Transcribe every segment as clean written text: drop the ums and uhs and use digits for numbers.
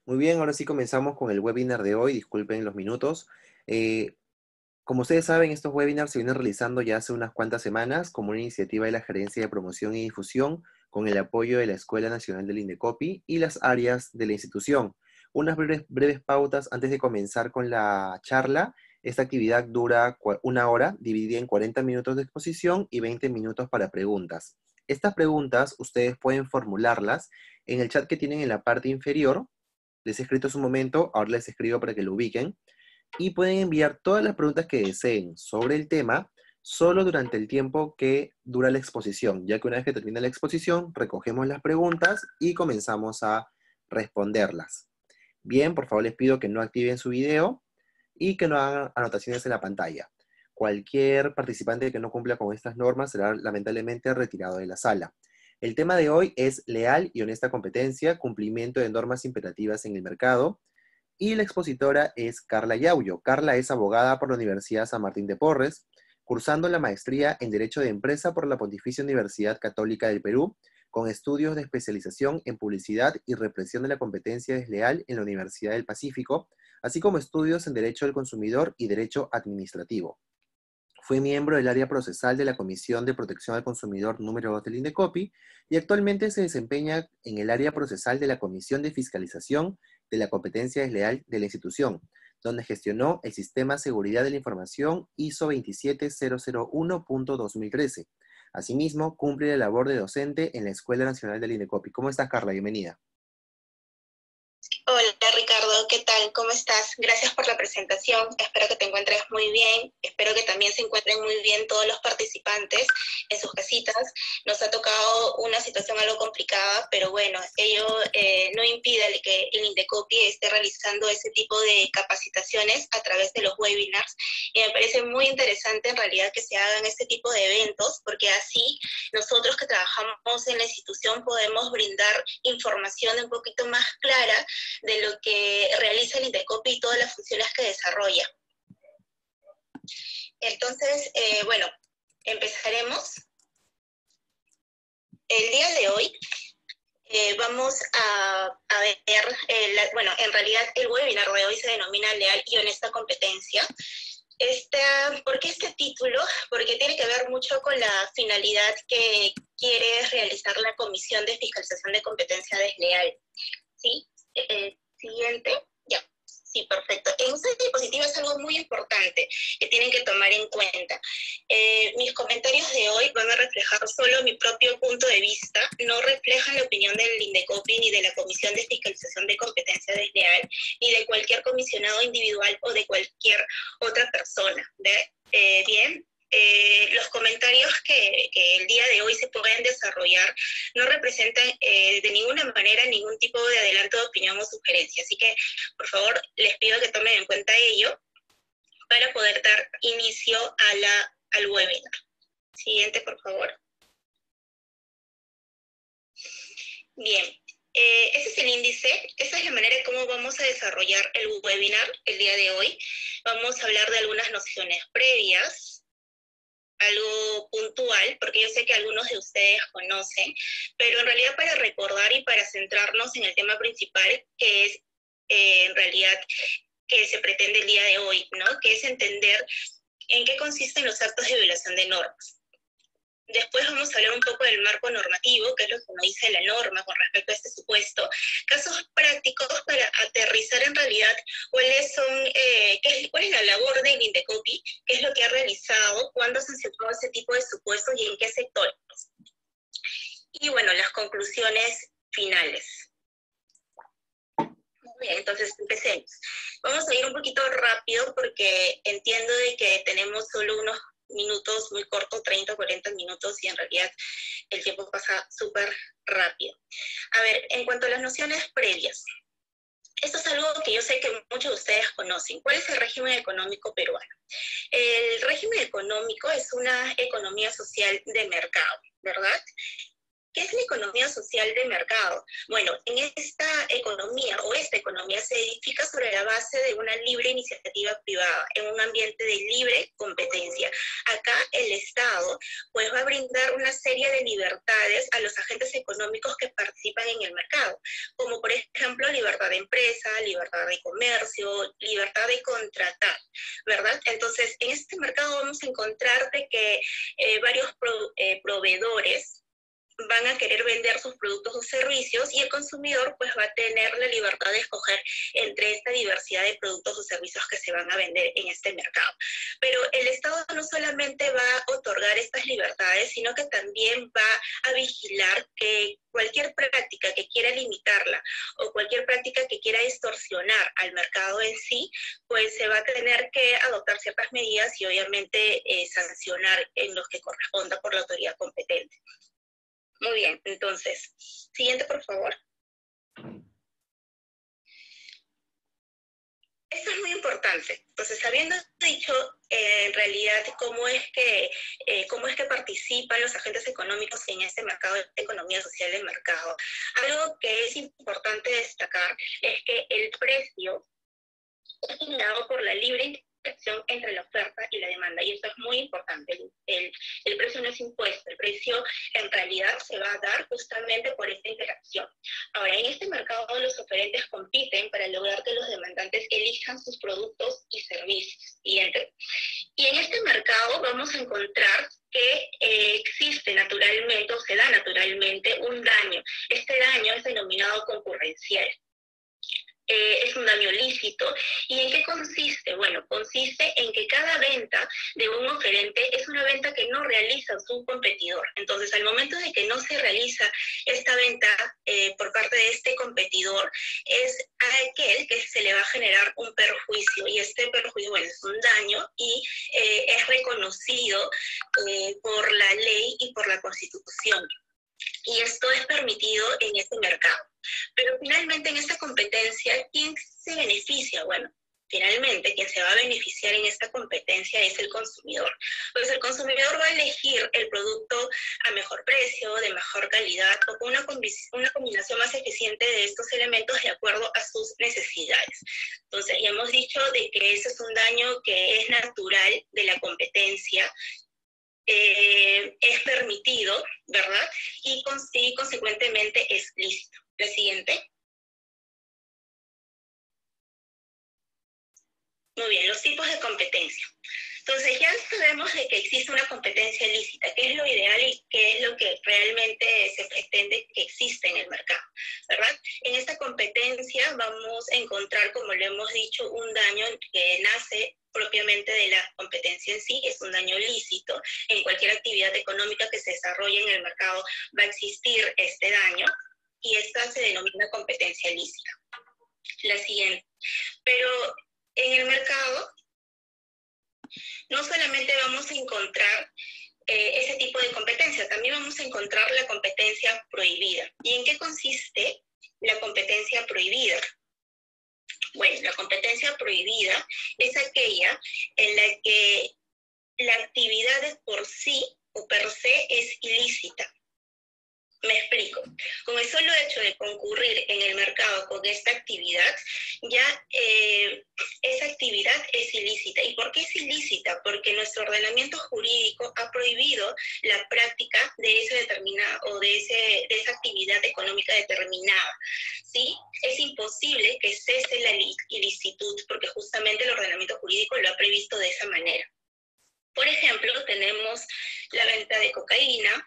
Muy bien, ahora sí comenzamos con el webinar de hoy. Disculpen los minutos. Eh, Como ustedes saben, estos webinars se vienen realizando ya hace unas cuantas semanas como una iniciativa de la Gerencia de Promoción y Difusión con el apoyo de la Escuela Nacional del Indecopi y las áreas de la institución. Unas breves pautas antes de comenzar con la charla. Esta actividad dura una hora, dividida en 40 minutos de exposición y 20 minutos para preguntas. Estas preguntas ustedes pueden formularlas en el chat que tienen en la parte inferior. Les he escrito hace un momento, ahora les escribo para que lo ubiquen. Y pueden enviar todas las preguntas que deseen sobre el tema solo durante el tiempo que dura la exposición, ya que una vez que termine la exposición, recogemos las preguntas y comenzamos a responderlas. Bien, por favor les pido que no activen su video y que no hagan anotaciones en la pantalla. Cualquier participante que no cumpla con estas normas será lamentablemente retirado de la sala. El tema de hoy es leal y honesta competencia, cumplimiento de normas imperativas en el mercado. Y la expositora es Carla Yaullo. Carla es abogada por la Universidad San Martín de Porres, cursando la maestría en Derecho de Empresa por la Pontificia Universidad Católica del Perú, con estudios de especialización en Publicidad y Represión de la Competencia Desleal en la Universidad del Pacífico, así como estudios en Derecho del Consumidor y Derecho Administrativo. Fue miembro del área procesal de la Comisión de Protección al Consumidor número 2 del Indecopi y actualmente se desempeña en el área procesal de la Comisión de Fiscalización de la Competencia Desleal de la institución, donde gestionó el Sistema Seguridad de la Información ISO 27001.2013. Asimismo, cumple la labor de docente en la Escuela Nacional del Indecopi. ¿Cómo estás, Carla? Bienvenida. Hola Ricardo, ¿qué tal? ¿Cómo estás? Gracias por la presentación, espero que te encuentres muy bien, espero que también se encuentren muy bien todos los participantes en sus casitas. Nos ha tocado una situación algo complicada, pero bueno, ello no impide que el Indecopi esté realizando ese tipo de capacitaciones a través de los webinars, y me parece muy interesante en realidad que se hagan este tipo de eventos, porque así nosotros que trabajamos en la institución podemos brindar información un poquito más clara de lo que realiza el Indecopi y todas las funciones que desarrolla. Entonces, bueno, empezaremos. El día de hoy vamos a ver, bueno, en realidad el webinar de hoy se denomina Leal y Honesta Competencia. ¿Por qué este título? Porque tiene que ver mucho con la finalidad que quiere realizar la Comisión de Fiscalización de Competencia Desleal. ¿Sí? Siguiente, ya, sí, perfecto. En esta diapositiva es algo muy importante que tienen que tomar en cuenta. Mis comentarios de hoy van a reflejar solo mi propio punto de vista, no reflejan la opinión del Indecopi ni de la Comisión de Fiscalización de Competencia Desleal, ni de cualquier comisionado individual o de cualquier otra persona. Bien. Los comentarios que el día de hoy se pueden desarrollar no representan de ninguna manera ningún tipo de adelanto de opinión o sugerencia. Así que, por favor, les pido que tomen en cuenta ello para poder dar inicio al webinar. Siguiente, por favor. Bien. Ese es el índice, esa es la manera en cómo vamos a desarrollar el webinar el día de hoy. Vamos a hablar de algunas nociones previas, algo puntual, porque yo sé que algunos de ustedes conocen, pero en realidad para recordar y para centrarnos en el tema principal, que es en realidad que se pretende el día de hoy, ¿no? Que es entender en qué consisten los actos de violación de normas. Después vamos a hablar un poco del marco normativo, que es lo que nos dice la norma con respecto a este supuesto, casos prácticos para aterrizar en realidad cuál es la labor del Indecopi, qué es lo que ha realizado, cuándo se centró ese tipo de supuestos y en qué sectores. Y bueno, las conclusiones finales. Muy bien, entonces empecemos. Vamos a ir un poquito rápido porque entiendo de que tenemos solo unos minutos muy cortos, 30 o 40 minutos, y en realidad el tiempo pasa súper rápido. A ver, en cuanto a las nociones previas, esto es algo que yo sé que muchos de ustedes conocen. ¿Cuál es el régimen económico peruano? El régimen económico es una economía social de mercado, ¿verdad? ¿Qué es la economía social de mercado? Bueno, en esta economía o esta economía se edifica sobre la base de una libre iniciativa privada, en un ambiente de libre competencia. Acá el Estado pues va a brindar una serie de libertades a los agentes económicos que participan en el mercado, como por ejemplo libertad de empresa, libertad de comercio, libertad de contratar, ¿verdad? Entonces, en este mercado vamos a encontrar de que varios proveedores van a querer vender sus productos o servicios y el consumidor pues va a tener la libertad de escoger entre esta diversidad de productos o servicios que se van a vender en este mercado. Pero el Estado no solamente va a otorgar estas libertades, sino que también va a vigilar que cualquier práctica que quiera limitarla o cualquier práctica que quiera distorsionar al mercado en sí, pues se va a tener que adoptar ciertas medidas y obviamente sancionar en los que corresponda por la autoridad competente. Muy bien, entonces, siguiente por favor. Esto es muy importante. Entonces, habiendo dicho en realidad cómo es que participan los agentes económicos en este mercado de economía social de mercado, algo que es importante destacar es que el precio es generado por la libre interacción entre la oferta y la demanda, y esto es muy importante. El precio no es impuesto, el precio en realidad se va a dar justamente por esta interacción. Ahora, en este mercado los oferentes compiten para lograr que los demandantes elijan sus productos y servicios. Y en este mercado vamos a encontrar que existe naturalmente o se da naturalmente un daño. Este daño es denominado concurrencial. Es un daño lícito. ¿Y en qué consiste? Bueno, consiste en que cada venta de un oferente es una venta que no realiza su competidor. Entonces, al momento de que no se realiza esta venta por parte de este competidor, es a aquel que se le va a generar un perjuicio. Y este perjuicio, bueno, es un daño y es reconocido por la ley y por la Constitución. Y esto es permitido en este mercado. Pero finalmente en esta competencia, ¿quién se beneficia? Bueno, finalmente quien se va a beneficiar en esta competencia es el consumidor. Pues el consumidor va a elegir el producto a mejor precio, de mejor calidad o con una combinación más eficiente de estos elementos de acuerdo a sus necesidades. Entonces ya hemos dicho de que ese es un daño que es natural de la competencia, es permitido, ¿verdad? Y consecuentemente es lícito. La siguiente. Muy bien, los tipos de competencia. Entonces ya sabemos de que existe una competencia lícita, que es lo ideal y que es lo que realmente se pretende que exista en el mercado, ¿verdad? En esta competencia vamos a encontrar, como lo hemos dicho, un daño que nace propiamente de la competencia en sí, es un daño lícito. En cualquier actividad económica que se desarrolle en el mercado va a existir este daño y esta se denomina competencia lícita. La siguiente. Pero en el mercado no solamente vamos a encontrar ese tipo de competencia, también vamos a encontrar la competencia prohibida. ¿Y en qué consiste la competencia prohibida? Bueno, la competencia prohibida es aquella en la que la actividad de por sí o per se es ilícita. Me explico. Con el solo hecho de concurrir en el mercado con esta actividad, ya esa actividad es ilícita. ¿Y por qué es ilícita? Porque nuestro ordenamiento jurídico ha prohibido la práctica de ese determinado o de esa actividad económica determinada. ¿Sí? Es imposible que cese la ilicitud porque justamente el ordenamiento jurídico lo ha previsto de esa manera. Por ejemplo, tenemos la venta de cocaína,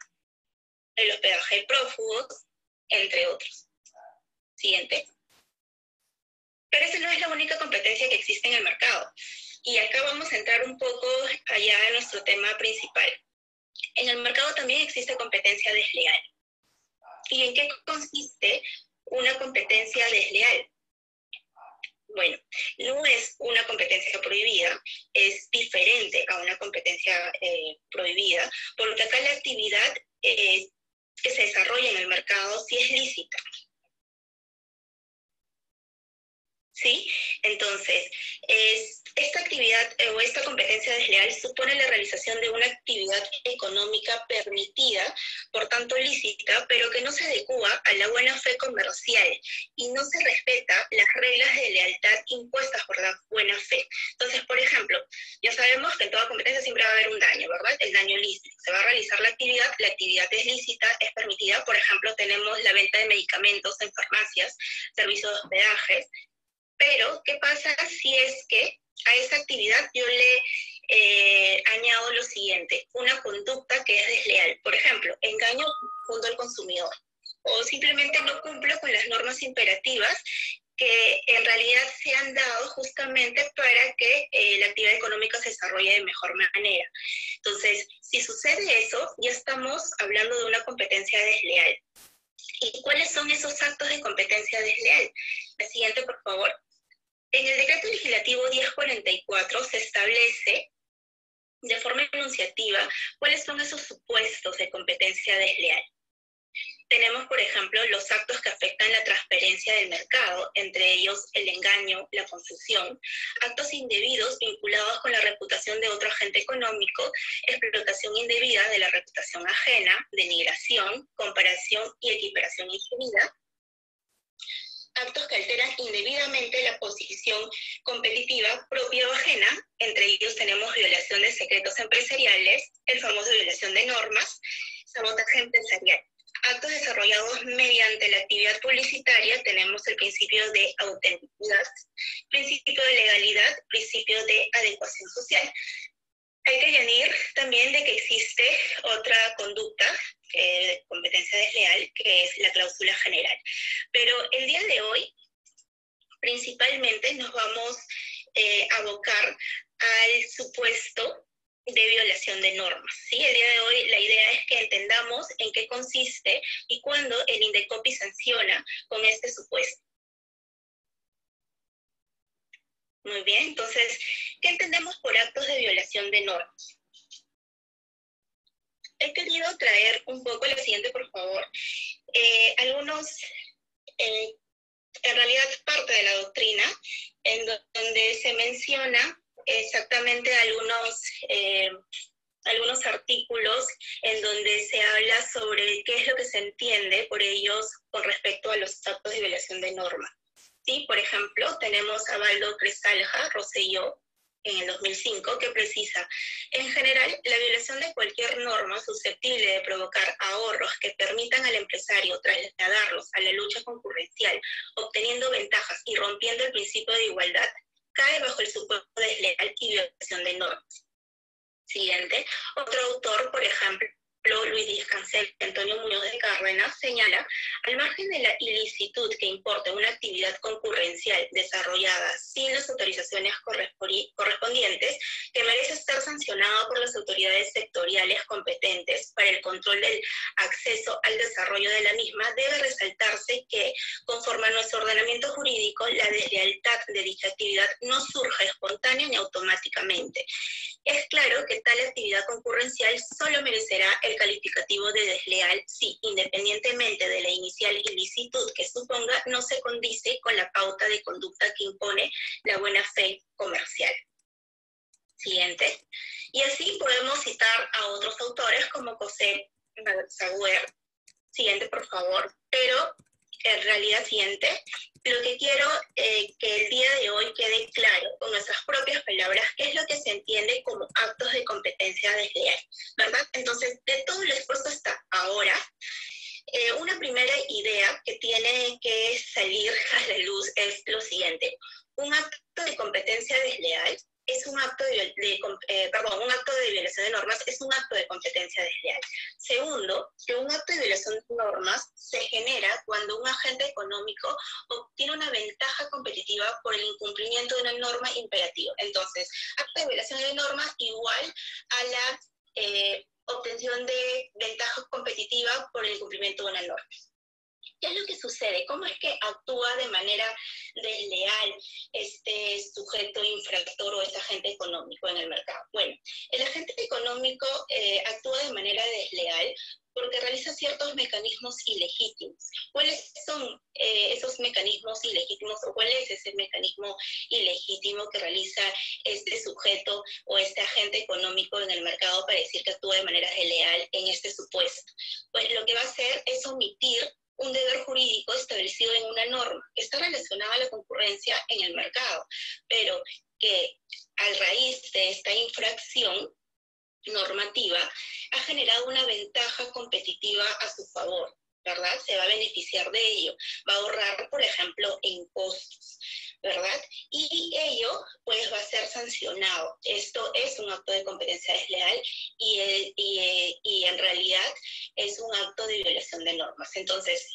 el hospedaje de prófugos, entre otros. Siguiente. Pero esa no es la única competencia que existe en el mercado. Y acá vamos a entrar un poco allá en nuestro tema principal. En el mercado también existe competencia desleal. ¿Y en qué consiste una competencia desleal? Bueno, no es una competencia prohibida, es diferente a una competencia prohibida, porque acá la actividad que se desarrolla en el mercado sí es lícita. ¿Sí? Entonces, esta actividad o esta competencia desleal supone la realización de una actividad económica permitida, por tanto lícita, pero que no se adecúa a la buena fe comercial y no se respeta las reglas de lealtad impuestas por la buena fe. Entonces, por ejemplo, ya sabemos que en toda competencia siempre va a haber un daño, ¿verdad? El daño lícito. Se va a realizar la actividad es lícita, es permitida. Por ejemplo, tenemos la venta de medicamentos en farmacias, servicios de hospedajes. Pero, ¿qué pasa si es que a esa actividad yo le añado lo siguiente, una conducta que es desleal? Por ejemplo, engaño junto al consumidor, o simplemente no cumplo con las normas imperativas que en realidad se han dado justamente para que la actividad económica se desarrolle de mejor manera. Entonces, si sucede eso, ya estamos hablando de una competencia desleal. ¿Y cuáles son esos actos de competencia desleal? La siguiente, por favor. En el Decreto Legislativo 1044 se establece de forma enunciativa cuáles son esos supuestos de competencia desleal. Tenemos, por ejemplo, los actos que afectan la transparencia del mercado, entre ellos el engaño, la confusión, actos indebidos vinculados con la reputación de otro agente económico, explotación indebida de la reputación ajena, denigración, comparación y equiparación indebida, actos que alteran indebidamente la posición competitiva propia o ajena, entre ellos tenemos violación de secretos empresariales, el famoso violación de normas, sabotaje empresarial. Actos desarrollados mediante la actividad publicitaria, tenemos el principio de autenticidad, principio de legalidad, principio de adecuación social. Hay que añadir también de que existe otra conducta de competencia desleal, que es la cláusula general. Pero el día de hoy, principalmente, nos vamos a abocar al supuesto de violación de normas, ¿sí? El día de hoy la idea es que entendamos en qué consiste y cuándo el INDECOPI sanciona con este supuesto. Muy bien, entonces, ¿qué entendemos por actos de violación de normas? He querido traer un poco, la siguiente por favor, algunos, en realidad parte de la doctrina, en donde se menciona exactamente algunos artículos en donde se habla sobre qué es lo que se entiende por ellos con respecto a los actos de violación de norma. ¿Sí? Por ejemplo, tenemos a Baldo Cresalja Rosselló, en el 2005, que precisa, en general, la violación de cualquier norma susceptible de provocar ahorros que permitan al empresario trasladarlos a la lucha concurrencial, obteniendo ventajas y rompiendo el principio de igualdad, cae bajo el supuesto desleal y violación de normas. Siguiente, otro autor, por ejemplo, Luis Díaz Cancel y Antonio Muñoz de Cárdenas, señala, al margen de la ilicitud que importa una actividad concurrencial desarrollada sin las autorizaciones correspondientes, que merece ser sancionada por las autoridades sectoriales competentes para el control del acceso al desarrollo de la misma, debe resaltarse que, conforme a nuestro ordenamiento jurídico, la deslealtad de dicha actividad no surge espontánea ni automáticamente. Es claro que tal actividad concurrencial solo merecerá el calificativo de desleal si, independientemente de la inicial ilicitud que suponga, no se condice con la pauta de conducta que impone la buena fe comercial. Siguiente. Y así podemos citar a otros autores como José Sauer. Siguiente, por favor. Pero, en realidad, siguiente. Lo que quiero que el día de hoy quede claro, con nuestras propias palabras, qué es lo que se entiende como actos de competencia desleal, ¿verdad? Entonces, de todo lo expuesto hasta ahora, una primera idea que tiene que salir a la luz es lo siguiente. Un acto de competencia desleal es un acto un acto de violación de normas es un acto de competencia desleal. Segundo, que un acto de violación de normas se genera cuando un agente económico obtiene una ventaja competitiva por el incumplimiento de una norma imperativa. Entonces, acto de violación de normas igual a la obtención de ventaja competitiva por el incumplimiento de una norma. ¿Qué es lo que sucede? ¿Cómo es que actúa de manera desleal este sujeto infractor o este agente económico en el mercado? Bueno, el agente económico actúa de manera desleal porque realiza ciertos mecanismos ilegítimos. ¿Cuáles son esos mecanismos ilegítimos o cuál es ese mecanismo ilegítimo que realiza este sujeto o este agente económico en el mercado para decir que actúa de manera desleal en este supuesto? Pues lo que va a hacer es omitir un deber jurídico establecido en una norma que está relacionada a la concurrencia en el mercado, pero que a raíz de esta infracción normativa ha generado una ventaja competitiva a su favor, ¿verdad? Se va a beneficiar de ello, va a ahorrar, por ejemplo, en costos, ¿verdad? Y ello, pues, va a ser sancionado. Esto es un acto de competencia desleal y en realidad es un acto de violación de normas. Entonces,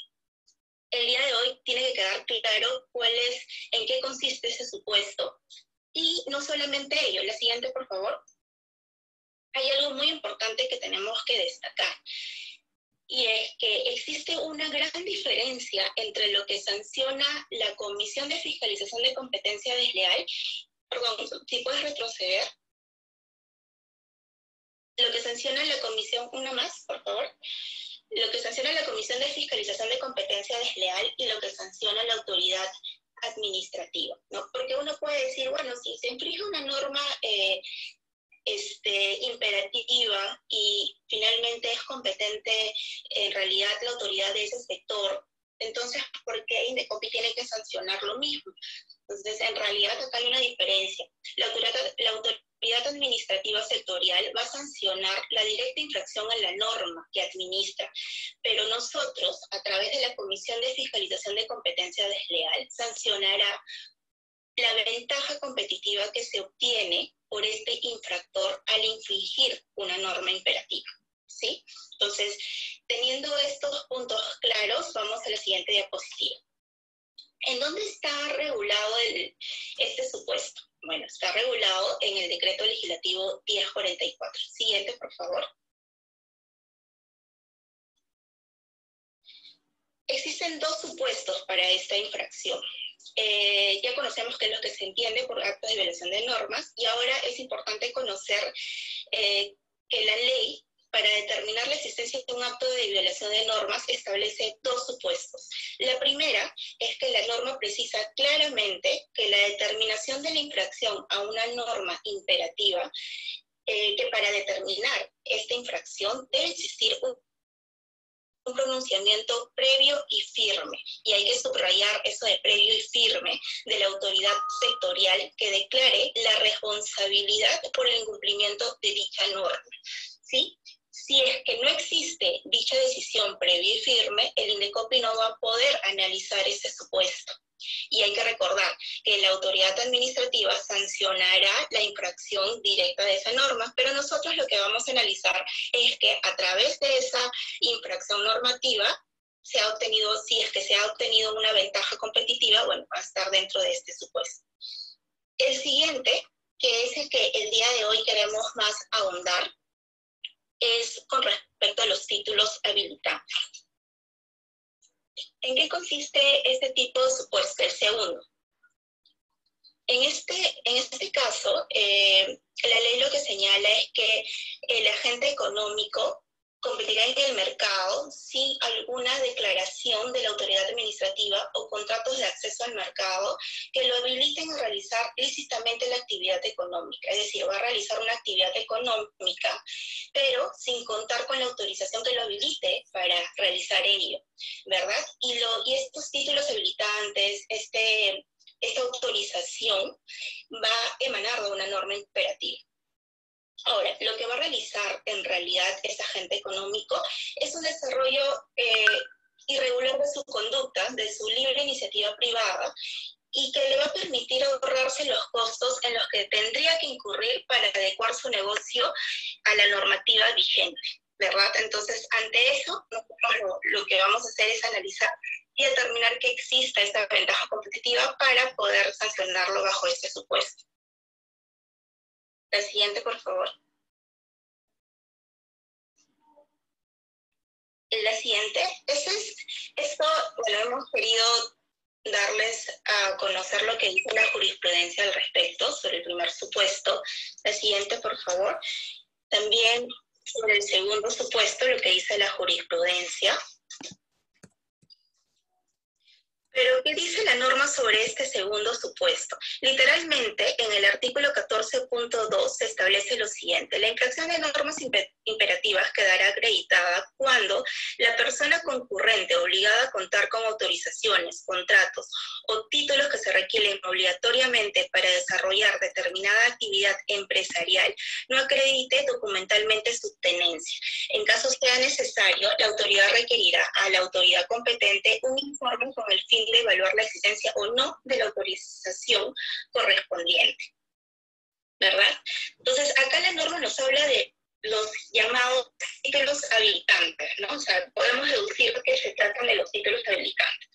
el día de hoy tiene que quedar claro en qué consiste ese supuesto. Y no solamente ello. La siguiente, por favor. Hay algo muy importante que tenemos que destacar, y es que existe una gran diferencia entre lo que sanciona la Comisión de Fiscalización de Competencia Desleal, perdón, si puedes retroceder, lo que sanciona la Comisión, una más, por favor, lo que sanciona la Comisión de Fiscalización de Competencia Desleal y lo que sanciona la autoridad administrativa, ¿no? Porque uno puede decir, bueno, si se infringe una norma imperativa y finalmente es competente en realidad la autoridad de ese sector, entonces, ¿por qué Indecopi tiene que sancionar lo mismo? Entonces, en realidad acá hay una diferencia. La autoridad administrativa sectorial va a sancionar la directa infracción a la norma que administra, pero nosotros, a través de la Comisión de Fiscalización de Competencia Desleal, sancionará la ventaja competitiva que se obtiene por este infractor al infringir una norma imperativa, ¿sí? Entonces, teniendo estos puntos claros, vamos a la siguiente diapositiva. ¿En dónde está regulado este supuesto? Bueno, está regulado en el Decreto Legislativo 1044. Siguiente, por favor. Existen dos supuestos para esta infracción. Ya conocemos qué es lo que se entiende por actos de violación de normas y ahora es importante conocer que la ley, para determinar la existencia de un acto de violación de normas, establece dos supuestos. La primera es que la norma precisa claramente que la determinación de la infracción a una norma imperativa, que para determinar esta infracción debe existir un pronunciamiento previo y firme, y hay que subrayar eso de previo y firme de la autoridad sectorial que declare la responsabilidad por el incumplimiento de dicha norma, ¿sí? Si es que no existe dicha decisión previa y firme, el Indecopi no va a poder analizar ese supuesto. Y hay que recordar que la autoridad administrativa sancionará la infracción directa de esa norma, pero nosotros lo que vamos a analizar es que a través de esa infracción normativa se ha obtenido, si es que se ha obtenido una ventaja competitiva, bueno, va a estar dentro de este supuesto. El siguiente, que es el que el día de hoy queremos más ahondar, es con respecto a los títulos habilitantes. ¿En qué consiste este tipo de supuesto? El segundo. En este caso, la ley lo que señala es que el agente económico competirá en el mercado sin alguna declaración de la autoridad administrativa o contratos de acceso al mercado que lo habiliten a realizar lícitamente la actividad económica. Es decir, va a realizar una actividad económica, pero sin contar con la autorización que lo habilite para realizar ello, ¿verdad? Y estos títulos habilitantes, esta autorización va a emanar de una norma imperativa. Ahora, lo que va a realizar en realidad este agente económico es un desarrollo irregular de su conducta, de su libre iniciativa privada, y que le va a permitir ahorrarse los costos en los que tendría que incurrir para adecuar su negocio a la normativa vigente, ¿verdad? Entonces, ante eso, nosotros lo que vamos a hacer es analizar y determinar que exista esta ventaja competitiva para poder sancionarlo bajo este supuesto. La siguiente, por favor. La siguiente, esto, bueno, hemos querido darles a conocer lo que dice la jurisprudencia al respecto sobre el primer supuesto. La siguiente, por favor. También sobre el segundo supuesto, lo que dice la jurisprudencia. Pero, ¿qué dice la norma sobre este segundo supuesto? Literalmente, en el artículo 14.2 se establece lo siguiente. La infracción de normas imperativas quedará acreditada cuando la persona concurrente obligada a contar con autorizaciones, contratos o títulos que se requieren obligatoriamente para desarrollar determinada actividad empresarial no acredite documentalmente su tenencia. En caso sea necesario, la autoridad requerirá a la autoridad competente un informe con el fin de evaluar la existencia o no de la autorización correspondiente, ¿verdad? Entonces, acá la norma nos habla de los llamados títulos habilitantes, ¿no? O sea, podemos deducir que se tratan de los títulos habilitantes.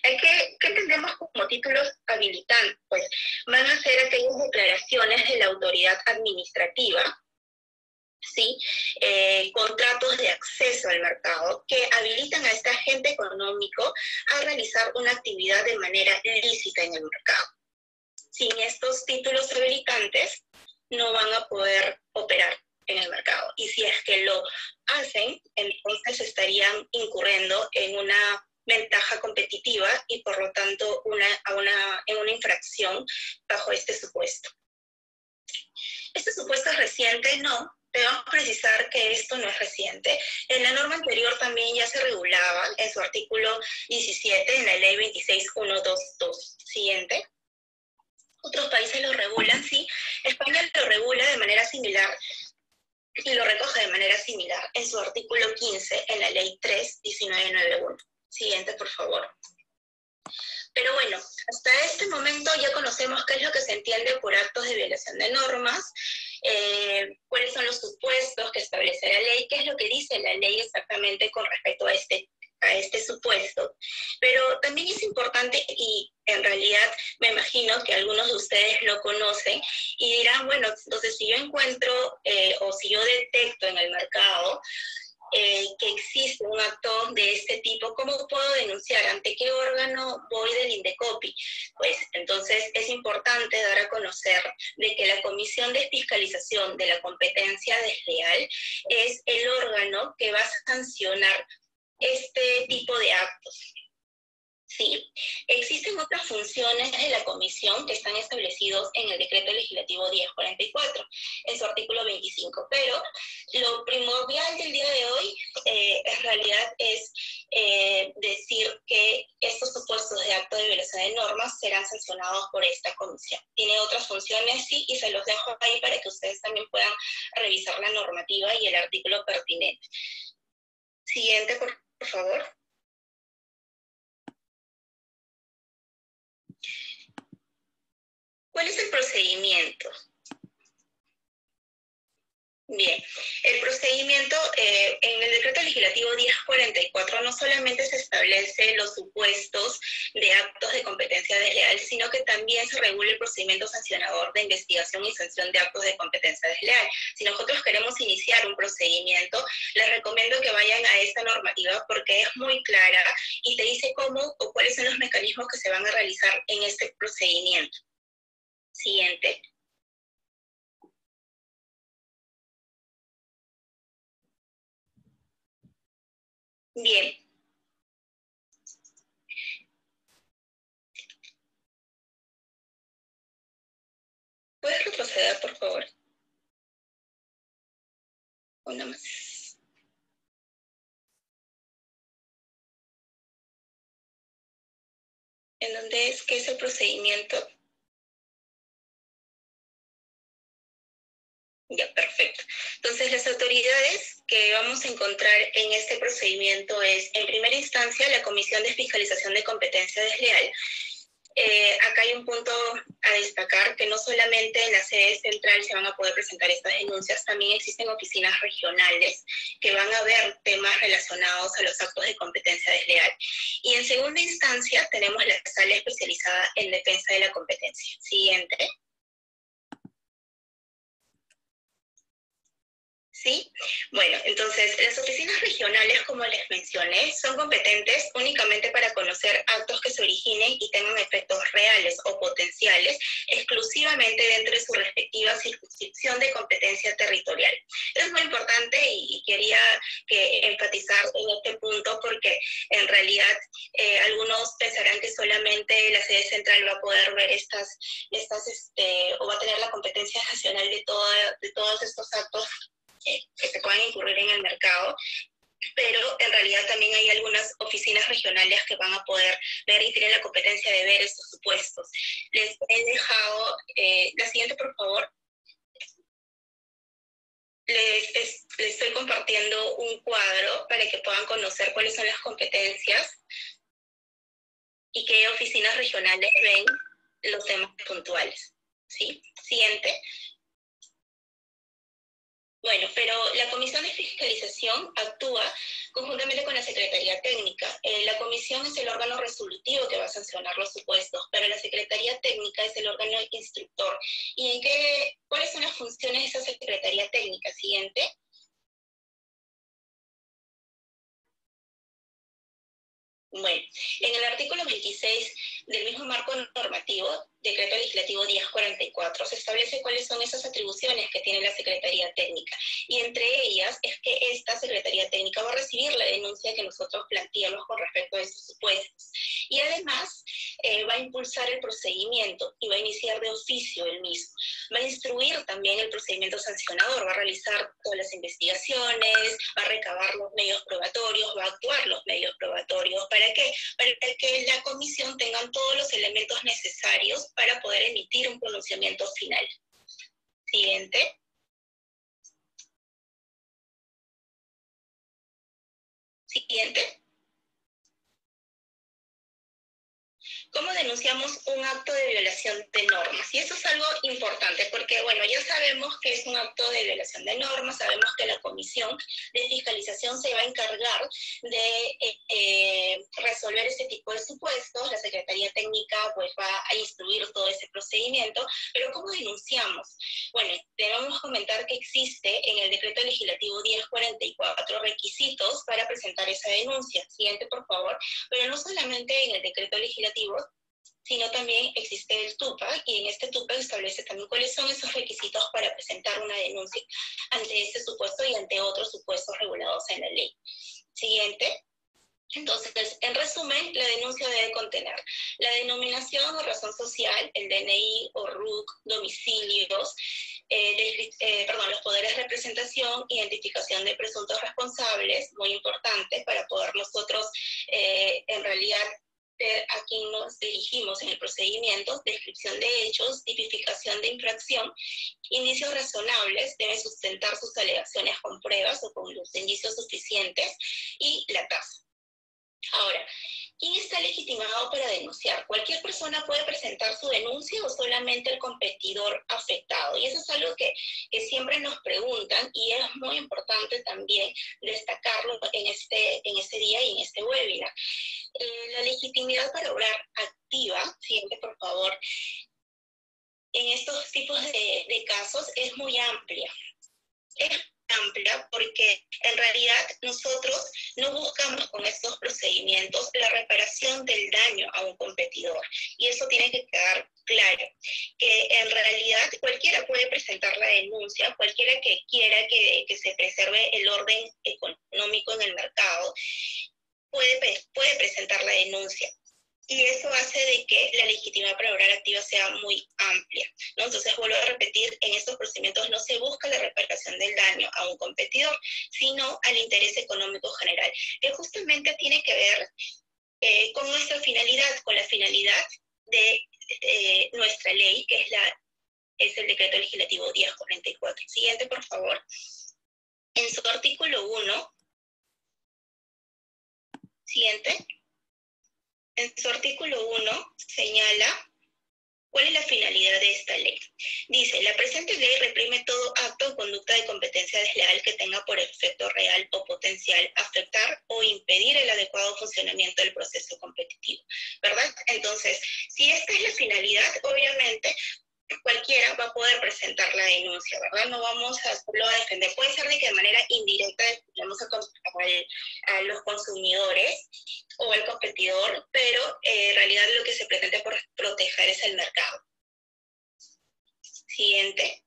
¿Qué entendemos como títulos habilitantes? Pues van a ser aquellas declaraciones de la autoridad administrativa, ¿sí? Contratos de acceso al mercado que habilitan a este agente económico a realizar una actividad de manera lícita en el mercado. Sin estos títulos habilitantes no van a poder operar en el mercado. Y si es que lo hacen, entonces estarían incurriendo en una ventaja competitiva y por lo tanto en una infracción bajo este supuesto. ¿Este supuesto es reciente? No. Debemos precisar que esto no es reciente. En la norma anterior también ya se regulaba en su artículo 17, en la ley 26122. Siguiente. Otros países lo regulan, sí. España lo regula de manera similar y lo recoge de manera similar en su artículo 15, en la ley 31991. Siguiente, por favor. Pero bueno, hasta este momento ya conocemos qué es lo que se entiende por actos de violación de normas, cuáles son los supuestos que establece la ley, qué es lo que dice la ley exactamente con respecto a este supuesto. Pero también es importante, y en realidad me imagino que algunos de ustedes lo conocen, y dirán, bueno, entonces si yo encuentro o si yo detecto en el mercado que existe un acto de este tipo, ¿cómo puedo denunciar? ¿Ante qué órgano voy del INDECOPI? Pues entonces es importante dar a conocer de que la Comisión de Fiscalización de la Competencia Desleal es el órgano que va a sancionar este tipo de actos. Sí, existen otras funciones de la comisión que están establecidos en el decreto legislativo 1044, en su artículo 25, pero lo primordial del día de hoy en realidad es decir que estos supuestos de acto de violación de normas serán sancionados por esta comisión. Tiene otras funciones, sí, y se los dejo ahí para que ustedes también puedan revisar la normativa y el artículo pertinente. Siguiente, por favor. ¿Cuál es el procedimiento? Bien, el procedimiento en el decreto legislativo 1044 no solamente se establece los supuestos de actos de competencia desleal, sino que también se regula el procedimiento sancionador de investigación y sanción de actos de competencia desleal. Si nosotros queremos iniciar un procedimiento, les recomiendo que vayan a esta normativa porque es muy clara y te dice cómo o cuáles son los mecanismos que se van a realizar en este procedimiento. Siguiente. Bien. ¿Puedes retroceder, por favor? Una más. ¿En dónde es que es el procedimiento? Ya, perfecto. Entonces, las autoridades que vamos a encontrar en este procedimiento es, en primera instancia, la Comisión de Fiscalización de Competencia Desleal. Acá hay un punto a destacar, que no solamente en la sede central se van a poder presentar estas denuncias, también existen oficinas regionales que van a ver temas relacionados a los actos de competencia desleal. Y en segunda instancia tenemos la sala especializada en defensa de la competencia. Siguiente. ¿Sí? Bueno, entonces las oficinas regionales, como les mencioné, son competentes únicamente para conocer actos que se originen y tengan efectos reales o potenciales exclusivamente dentro de su respectiva circunscripción de competencia territorial. Es muy importante y quería enfatizar en este punto porque en realidad algunos pensarán que solamente la sede central va a poder ver o va a tener la competencia nacional de todos estos actos que se puedan incurrir en el mercado, pero en realidad también hay algunas oficinas regionales que van a poder ver y tienen la competencia de ver estos supuestos. Les he dejado, la siguiente por favor, les estoy compartiendo un cuadro para que puedan conocer cuáles son las competencias y qué oficinas regionales ven los temas puntuales. ¿Sí? Siguiente. Bueno, pero la Comisión de Fiscalización actúa conjuntamente con la Secretaría Técnica. La Comisión es el órgano resolutivo que va a sancionar los supuestos, pero la Secretaría Técnica es el órgano instructor. ¿Y cuáles son las funciones de esa Secretaría Técnica? Siguiente. Bueno, en el artículo 26 del mismo marco normativo, Decreto Legislativo 1044, se establece cuáles son esas atribuciones que tiene la Secretaría Técnica. Y entre ellas es que esta Secretaría Técnica va a recibir la denuncia que nosotros planteamos con respecto a estos supuestos. Y además va a impulsar el procedimiento y va a iniciar de oficio el mismo. Va a instruir también el procedimiento sancionador, va a realizar todas las investigaciones, va a recabar los medios probatorios, va a actuar los medios probatorios. ¿Para qué? Para que la comisión tenga todos los elementos necesarios para poder emitir un pronunciamiento final. Siguiente. Siguiente. ¿Cómo denunciamos un acto de violación de normas? Y eso es algo importante porque, bueno, ya sabemos que es un acto de violación de normas, sabemos que la Comisión de Fiscalización se va a encargar de resolver ese tipo de supuestos, la Secretaría Técnica pues va a instruir todo ese procedimiento, pero ¿cómo denunciamos? Bueno, debemos comentar que existe en el Decreto Legislativo 1044 requisitos para presentar esa denuncia. Siguiente, por favor. Pero no solamente en el Decreto Legislativo, sino también existe el TUPAC, y en este TUPAC establece también cuáles son esos requisitos para presentar una denuncia ante este supuesto y ante otros supuestos regulados en la ley. Siguiente. Entonces, en resumen, la denuncia debe contener la denominación o razón social, el DNI o RUC, domicilios, los poderes de representación, identificación de presuntos responsables, muy importante para poder nosotros en realidad a quién nos dirigimos en el procedimiento, descripción de hechos, tipificación de infracción, indicios razonables, deben sustentar sus alegaciones con pruebas o con los indicios suficientes, y la tasa. Ahora, ¿quién está legitimado para denunciar? ¿Cualquier persona puede presentar su denuncia o solamente el competidor afectado? Y eso es algo que siempre nos preguntan y es muy importante también destacarlo en este día y en este webinar. La legitimidad para obrar activa, siguiente por favor, en estos tipos de casos es muy amplia. Es amplia porque en realidad nosotros no buscamos con estos procedimientos la reparación del daño a un competidor, y eso tiene que quedar claro, que en realidad cualquiera puede presentar la denuncia, cualquiera que quiera que se preserve el orden económico en el mercado puede presentar la denuncia. Y eso hace de que la legitimidad para obrar activa sea muy amplia, ¿no? Entonces, vuelvo a repetir, en estos procedimientos no se busca la reparación del daño a un competidor, sino al interés económico general, que justamente tiene que ver con nuestra finalidad, con la finalidad de nuestra ley, que es el Decreto Legislativo 1044. Siguiente, por favor. En su artículo 1, siguiente. En su artículo 1 señala cuál es la finalidad de esta ley. Dice, la presente ley reprime todo acto o conducta de competencia desleal que tenga por efecto real o potencial afectar o impedir el adecuado funcionamiento del proceso competitivo, ¿verdad? Entonces, si esta es la finalidad, obviamente cualquiera va a poder presentar la denuncia, ¿verdad? No vamos a solo a defender. Puede ser de que de manera indirecta vamos a los consumidores o al competidor, pero en realidad lo que se pretende proteger es el mercado. Siguiente.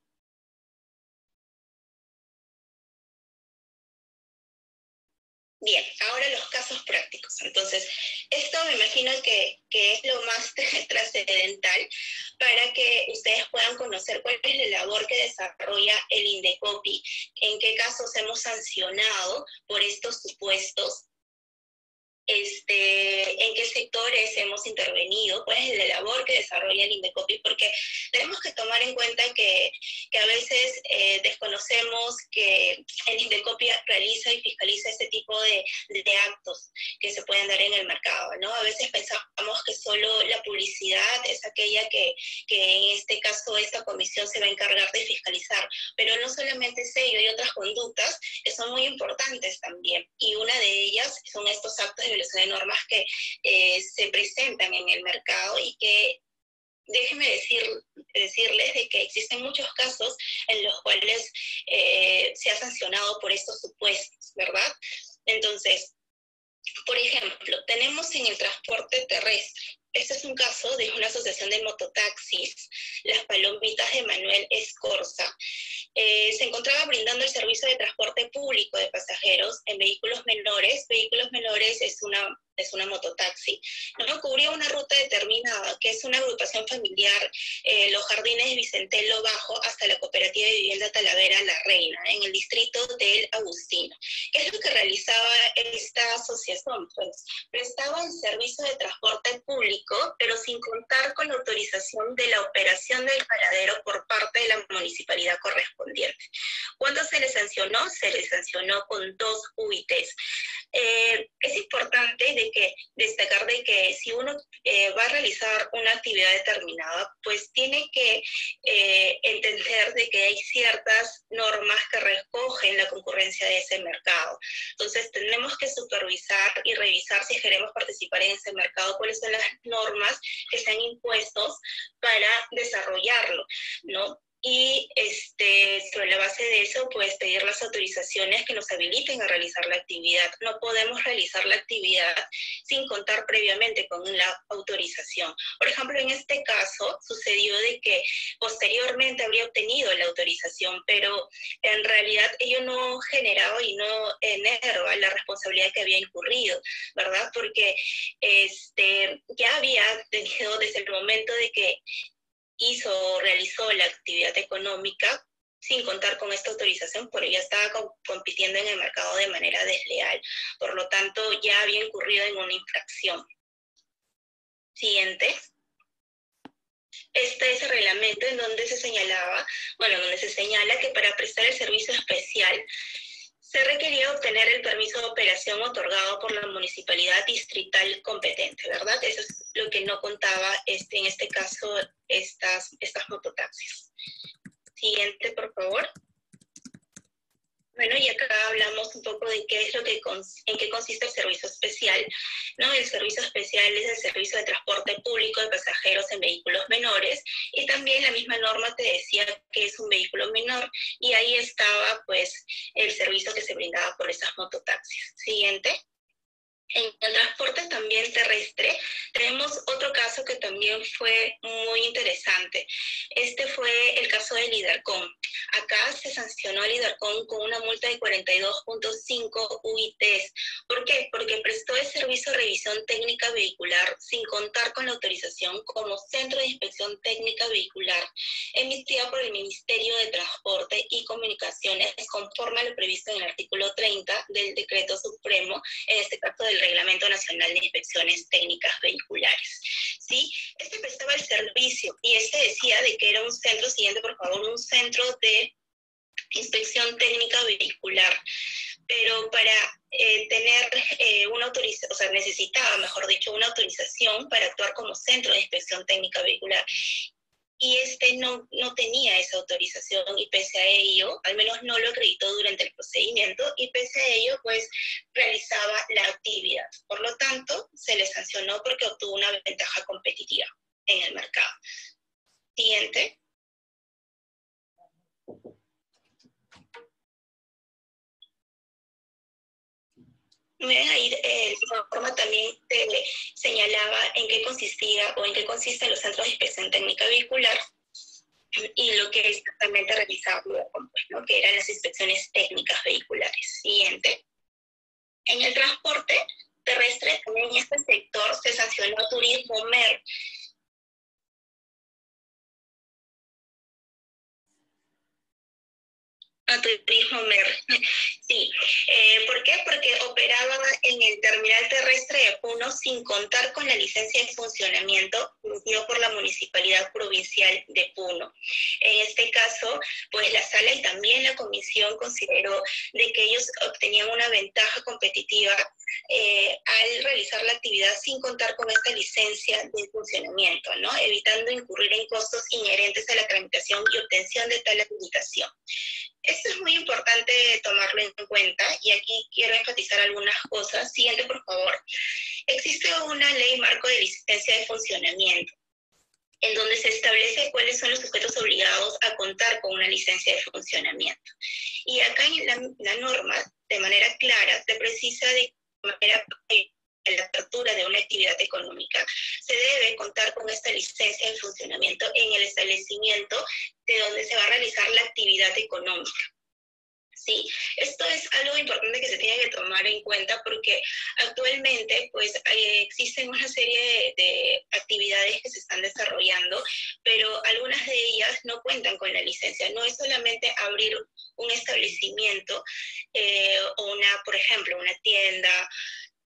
Bien, ahora los casos prácticos. Entonces, esto me imagino que es lo más trascendental para que ustedes puedan conocer cuál es la labor que desarrolla el Indecopi, en qué casos hemos sancionado por estos supuestos, en qué sectores hemos intervenido, cuál es la labor que desarrolla el Indecopi, porque tenemos que tomar en cuenta que a veces desconocemos que el Indecopi realiza y fiscaliza este tipo de actos que se pueden dar en el mercado, ¿no? A veces pensamos que solo la publicidad es aquella que en este caso esta comisión se va a encargar de fiscalizar, pero no solamente es ello, hay otras conductas que son muy importantes también, y una de ellas son estos actos de violación de normas que se presentan en el mercado y que, déjenme decirles de que existen muchos casos en los cuales se ha sancionado por estos supuestos, ¿verdad? Entonces, por ejemplo, tenemos en el transporte terrestre. Este es un caso de una asociación de mototaxis, Las Palomitas de Manuel Escorza. Se encontraba brindando el servicio de transporte público de pasajeros en vehículos menores. Vehículos menores es una mototaxi. No cubría una ruta determinada, que es una agrupación familiar, los Jardines Vicentelo Bajo, hasta la cooperativa de vivienda Talavera La Reina, en el distrito del Agustino. ¿Qué es lo que realizaba esta asociación? Pues prestaba el servicio de transporte público, pero sin contar con la autorización de la operación del paradero por parte de la municipalidad correspondiente. ¿Cuánto se le sancionó? Se le sancionó con 2 UITs. Es importante destacar de que si uno va a realizar una actividad determinada, pues tiene que entender de que hay ciertas normas que recogen la concurrencia de ese mercado. Entonces tenemos que supervisar y revisar si queremos participar en ese mercado, cuáles son las normas que se han impuesto para desarrollarlo, ¿no? Y sobre la base de eso, pues pedir las autorizaciones que nos habiliten a realizar la actividad. No podemos realizar la actividad sin contar previamente con la autorización. Por ejemplo, en este caso sucedió de que posteriormente habría obtenido la autorización, pero en realidad ello no generaba y no enerva la responsabilidad que había incurrido, ¿verdad? Porque ya había tenido desde el momento de que realizó la actividad económica sin contar con esta autorización, pero ya estaba compitiendo en el mercado de manera desleal. Por lo tanto, ya había incurrido en una infracción. Siguiente. Este es el reglamento en donde se señala que para prestar el servicio especial se requería obtener el permiso de operación otorgado por la municipalidad distrital competente, ¿verdad? Eso es lo que no contaba en este caso estas mototaxis. Siguiente, por favor. Bueno, y acá hablamos un poco de qué es en qué consiste el servicio especial, ¿no? El servicio especial es el servicio de transporte público de pasajeros en vehículos menores, y también la misma norma te decía que es un vehículo menor, y ahí estaba pues el servicio que se brindaba por esas mototaxis. Siguiente. En el transporte también terrestre tenemos otro caso que también fue muy interesante. Este fue el caso de Lidercom. Acá se sancionó a Lidercom con una multa de 42.5 UITs. ¿Por qué? Porque prestó el servicio de revisión técnica vehicular sin contar con la autorización como Centro de Inspección Técnica Vehicular emitida por el Ministerio de Transporte y Comunicaciones conforme a lo previsto en el artículo 30 del Decreto Supremo, en este caso del Reglamento Nacional de Inspecciones Técnicas Vehiculares. ¿Sí? Prestaba el servicio y decía de que era un centro, siguiente por favor, un centro de inspección técnica vehicular, pero para tener una autorización, o sea, necesitaba, mejor dicho, una autorización para actuar como centro de inspección técnica vehicular. Y no tenía esa autorización, y pese a ello, al menos no lo acreditó durante el procedimiento, y pese a ello, pues realizaba la actividad. Por lo tanto, se le sancionó porque obtuvo una ventaja competitiva en el mercado. Siguiente. señalaba en qué consistía o en qué consisten los centros de inspección técnica vehicular y lo que exactamente realizaba pues, ¿no? Que eran las inspecciones técnicas vehiculares. Siguiente. En el transporte terrestre, también en este sector se sancionó a Turismo MER. A Turismo MER, sí. ¿Por qué? Porque operaba en el terminal terrestre de Puno sin contar con la licencia de funcionamiento emitida por la Municipalidad Provincial de Puno. En este caso, pues la sala y también la comisión consideró de que ellos obtenían una ventaja competitiva al realizar la actividad sin contar con esta licencia de funcionamiento, ¿no? Evitando incurrir en costos inherentes a la tramitación y obtención de tal habilitación. Esto es muy importante tomarlo en cuenta y aquí quiero enfatizar algunas cosas. Siguiente, por favor. Existe una ley marco de licencia de funcionamiento en donde se establece cuáles son los sujetos obligados a contar con una licencia de funcionamiento. Y acá en la norma, de manera clara, se precisa de manera en la apertura de una actividad económica, se debe contar con esta licencia de funcionamiento en el establecimiento de donde se va a realizar la actividad económica. Sí, esto es algo importante que se tiene que tomar en cuenta porque actualmente pues existen una serie de actividades que se están desarrollando, pero algunas de ellas no cuentan con la licencia. No es solamente abrir un establecimiento o por ejemplo, una tienda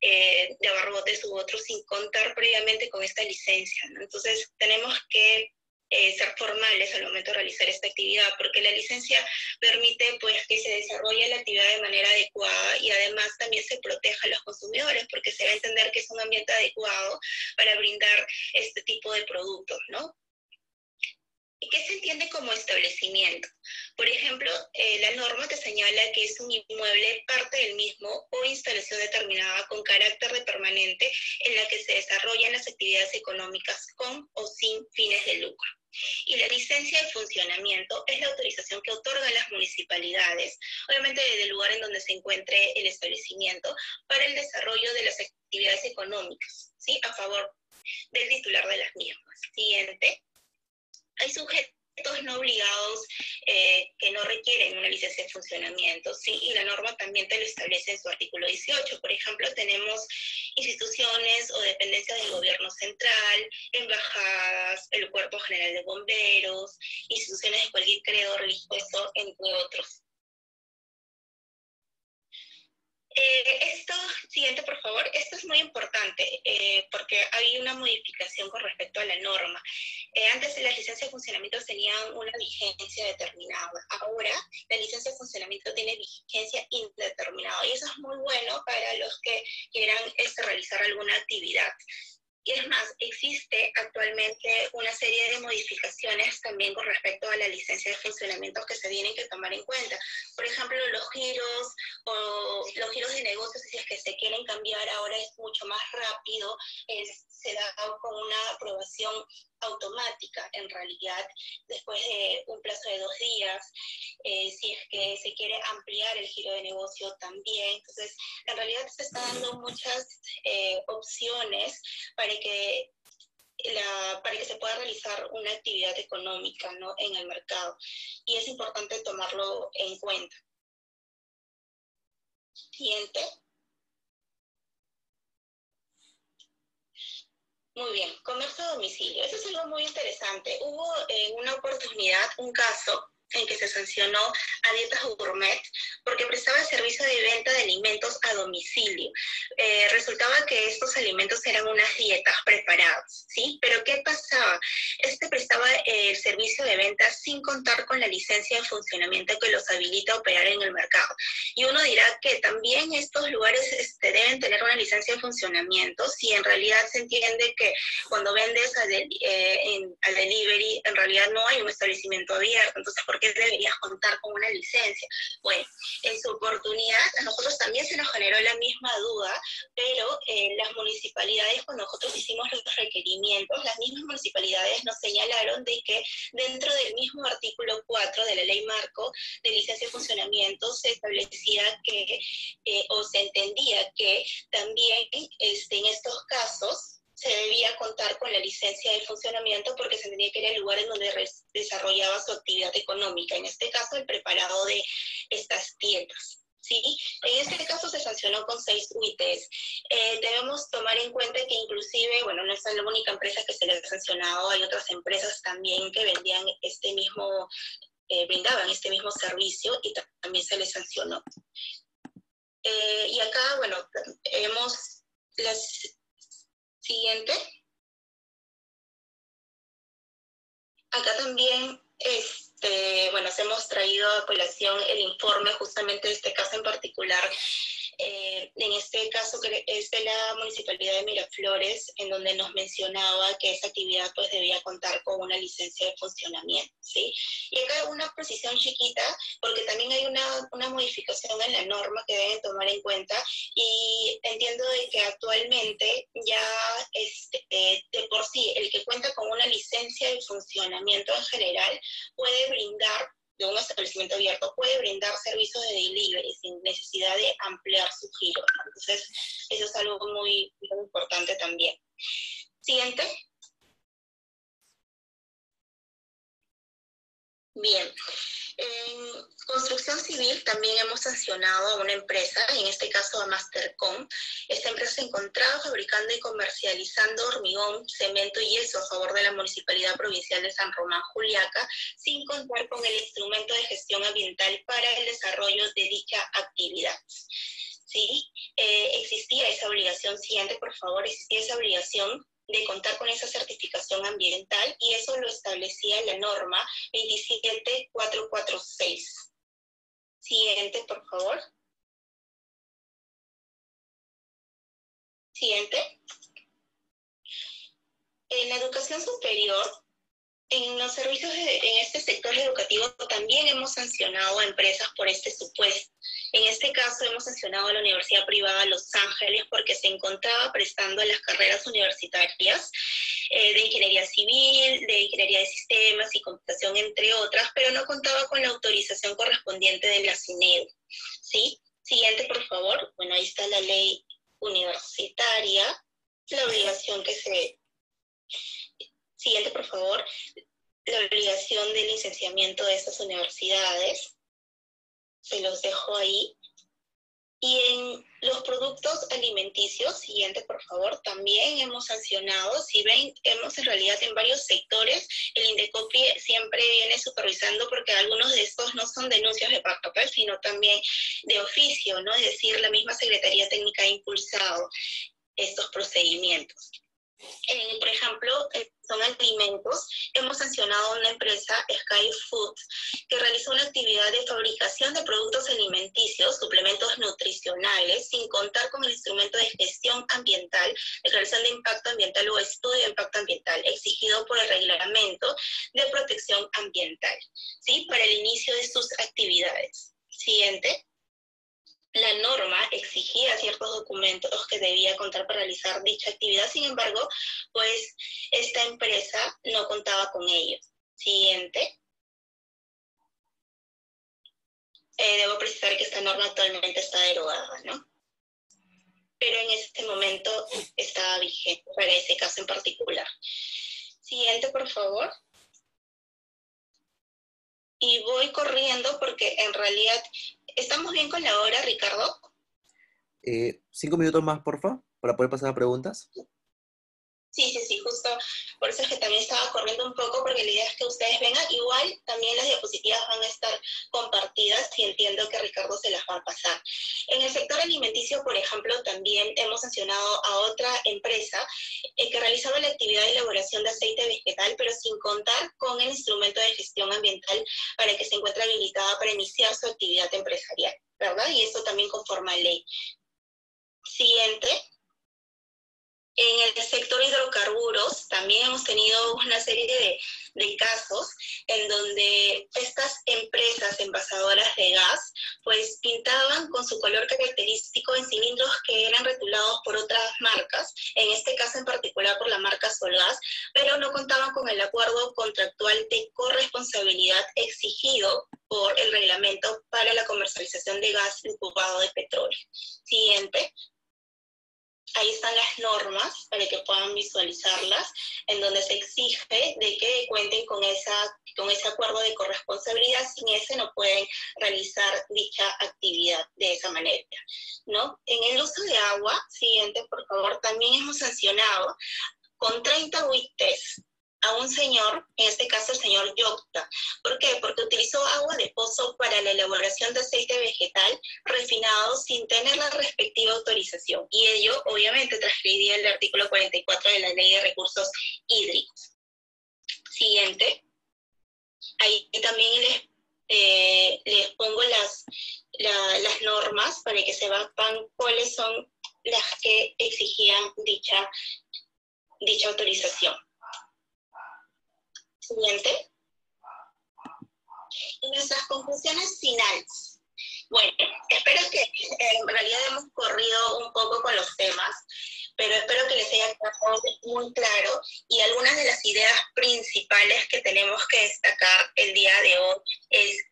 de abarrotes u otros sin contar previamente con esta licencia, ¿no? Entonces tenemos que ser formales al momento de realizar esta actividad, porque la licencia permite pues que se desarrolle la actividad de manera adecuada y además también se proteja a los consumidores, porque se va a entender que es un ambiente adecuado para brindar este tipo de productos, ¿no? ¿Qué se entiende como establecimiento? Por ejemplo, la norma te señala que es un inmueble, parte del mismo o instalación determinada con carácter de permanente en la que se desarrollan las actividades económicas con o sin fines de lucro. Y la licencia de funcionamiento es la autorización que otorgan las municipalidades, obviamente desde el lugar en donde se encuentre el establecimiento, para el desarrollo de las actividades económicas, ¿sí? A favor del titular de las mismas. Siguiente. Hay sujetos no obligados que no requieren una licencia de funcionamiento, ¿sí? Y la norma también te lo establece en su artículo 18. Por ejemplo, tenemos instituciones o dependencias del gobierno central, embajadas, el Cuerpo General de Bomberos, instituciones de cualquier credo religioso, entre otros. Siguiente, por favor. Esto es muy importante porque hay una modificación con respecto a la norma. Antes las licencias de funcionamiento tenían una vigencia determinada. Ahora la licencia de funcionamiento tiene vigencia indeterminada y eso es muy bueno para los que quieran realizar alguna actividad. Y es más, existe actualmente una serie de modificaciones también con respecto a la licencia de funcionamiento que se tienen que tomar en cuenta. Por ejemplo, los giros de negocios, si es que se quieren cambiar ahora es mucho más rápido, se da con una aprobación automática en realidad, después de un plazo de 2 días, si es que se quiere ampliar el giro de negocio también. Entonces, en realidad se están dando muchas opciones para que se pueda realizar una actividad económica, ¿no? En el mercado. Y es importante tomarlo en cuenta. Siguiente. Muy bien, comercio a domicilio. Eso es algo muy interesante. Hubo en una oportunidad un caso en que se sancionó a Dietas Gourmet porque prestaba el servicio de venta de alimentos a domicilio. Resultaba que estos alimentos eran unas dietas preparadas, ¿sí? Pero ¿qué pasaba? Prestaba el servicio de venta sin contar con la licencia de funcionamiento que los habilita a operar en el mercado. Y uno dirá que también estos lugares deben tener una licencia de funcionamiento si en realidad se entiende que cuando vendes al delivery en realidad no hay un establecimiento abierto. Entonces, ¿por qué deberías contar con una licencia? Bueno, en su oportunidad a nosotros también se nos generó la misma duda, pero las municipalidades, cuando nosotros hicimos los requerimientos, las mismas municipalidades nos señalaron de que dentro del mismo artículo 4 de la Ley Marco de Licencia de Funcionamiento se establecía decía que, o se entendía que también en estos casos se debía contar con la licencia de funcionamiento porque se entendía que era el lugar en donde desarrollaba su actividad económica, en este caso el preparado de estas tiendas. ¿Sí? En este caso se sancionó con 6 UITs. Debemos tomar en cuenta que inclusive, bueno, no es la única empresa que se le ha sancionado, hay otras empresas también que vendían brindaban este mismo servicio y también se les sancionó. Y acá, bueno, vemos la siguiente. Acá también, bueno, hemos traído a colación el informe justamente de este caso en particular. En este caso que es de la Municipalidad de Miraflores, en donde nos mencionaba que esa actividad pues debía contar con una licencia de funcionamiento, ¿sí? Y acá una precisión chiquita, porque también hay una modificación en la norma que deben tomar en cuenta, y entiendo de que actualmente ya de por sí el que cuenta con una licencia de funcionamiento en general puede brindar de un establecimiento abierto, puede brindar servicios de delivery sin necesidad de ampliar su giro. Entonces, eso es algo muy, muy importante también. Siguiente. Bien. En construcción civil también hemos sancionado a una empresa, en este caso a Mastercom. Esta empresa se encontraba fabricando y comercializando hormigón, cemento y yeso a favor de la Municipalidad Provincial de San Román, Juliaca, sin contar con el instrumento de gestión ambiental para el desarrollo de dicha actividad. ¿Sí? Existía esa obligación, siguiente por favor, existía esa obligación de contar con esa certificación ambiental y eso lo establecía la norma 27446. Siguiente, por favor. Siguiente. En la educación superior, en los servicios en este sector educativo también hemos sancionado a empresas por este supuesto. En este caso hemos sancionado a la Universidad Privada Los Ángeles porque se encontraba prestando las carreras universitarias de ingeniería civil, de ingeniería de sistemas y computación, entre otras, pero no contaba con la autorización correspondiente de la SUNEDU. ¿Sí? Siguiente, por favor. Bueno, ahí está la ley universitaria, la obligación que se... Siguiente, por favor. La obligación de licenciamiento de estas universidades. Se los dejo ahí. Y en los productos alimenticios, siguiente por favor, también hemos sancionado. Si ven, hemos en realidad en varios sectores, el Indecopi siempre viene supervisando porque algunos de estos no son denuncias de papel, sino también de oficio, ¿no? Es decir, la misma Secretaría Técnica ha impulsado estos procedimientos. Por ejemplo, son alimentos. Hemos sancionado a una empresa, Sky Food, que realizó una actividad de fabricación de productos alimenticios, suplementos nutricionales, sin contar con el instrumento de gestión ambiental, declaración de impacto ambiental o estudio de impacto ambiental, exigido por el Reglamento de Protección Ambiental, ¿sí? Para el inicio de sus actividades. Siguiente. La norma exigía ciertos documentos que debía contar para realizar dicha actividad, sin embargo, pues esta empresa no contaba con ellos. Siguiente. Debo precisar que esta norma actualmente está derogada, ¿no? Pero en este momento estaba vigente para ese caso en particular. Siguiente, por favor. Y voy corriendo porque en realidad... ¿Estamos bien con la hora, Ricardo? 5 minutos más, porfa, para poder pasar a preguntas. Sí, justo por eso es que también estaba corriendo un poco, porque la idea es que ustedes vengan. Igual también las diapositivas van a estar compartidas y entiendo que Ricardo se las va a pasar. En el sector alimenticio, por ejemplo, también hemos sancionado a otra empresa que realizaba la actividad de elaboración de aceite vegetal, pero sin contar con el instrumento de gestión ambiental para que se encuentre habilitada para iniciar su actividad empresarial, ¿verdad? Y eso también conforme a ley. Siguiente. En el sector hidrocarburos también hemos tenido una serie de casos en donde estas empresas envasadoras de gas pues pintaban con su color característico en cilindros que eran rotulados por otras marcas, en este caso en particular por la marca Solgas, pero no contaban con el acuerdo contractual de corresponsabilidad exigido por el reglamento para la comercialización de gas licuado de petróleo. Siguiente. Ahí están las normas para que puedan visualizarlas, en donde se exige de que cuenten con ese acuerdo de corresponsabilidad. Sin ese no pueden realizar dicha actividad de esa manera, ¿no? En el uso de agua, siguiente por favor, también hemos sancionado con 30 UITs a un señor, en este caso el señor Yocta. ¿Por qué? Porque utilizó agua de pozo para la elaboración de aceite vegetal refinado sin tener la respectiva autorización. Y ello, obviamente, transgredía el artículo 44 de la Ley de Recursos Hídricos. Siguiente. Ahí también les pongo las normas para que sepan cuáles son las que exigían dicha autorización. Siguiente. Y nuestras conclusiones finales. Bueno, espero que en realidad hemos corrido un poco con los temas, pero espero que les haya quedado muy claro y algunas de las ideas principales que tenemos que destacar el día de hoy es: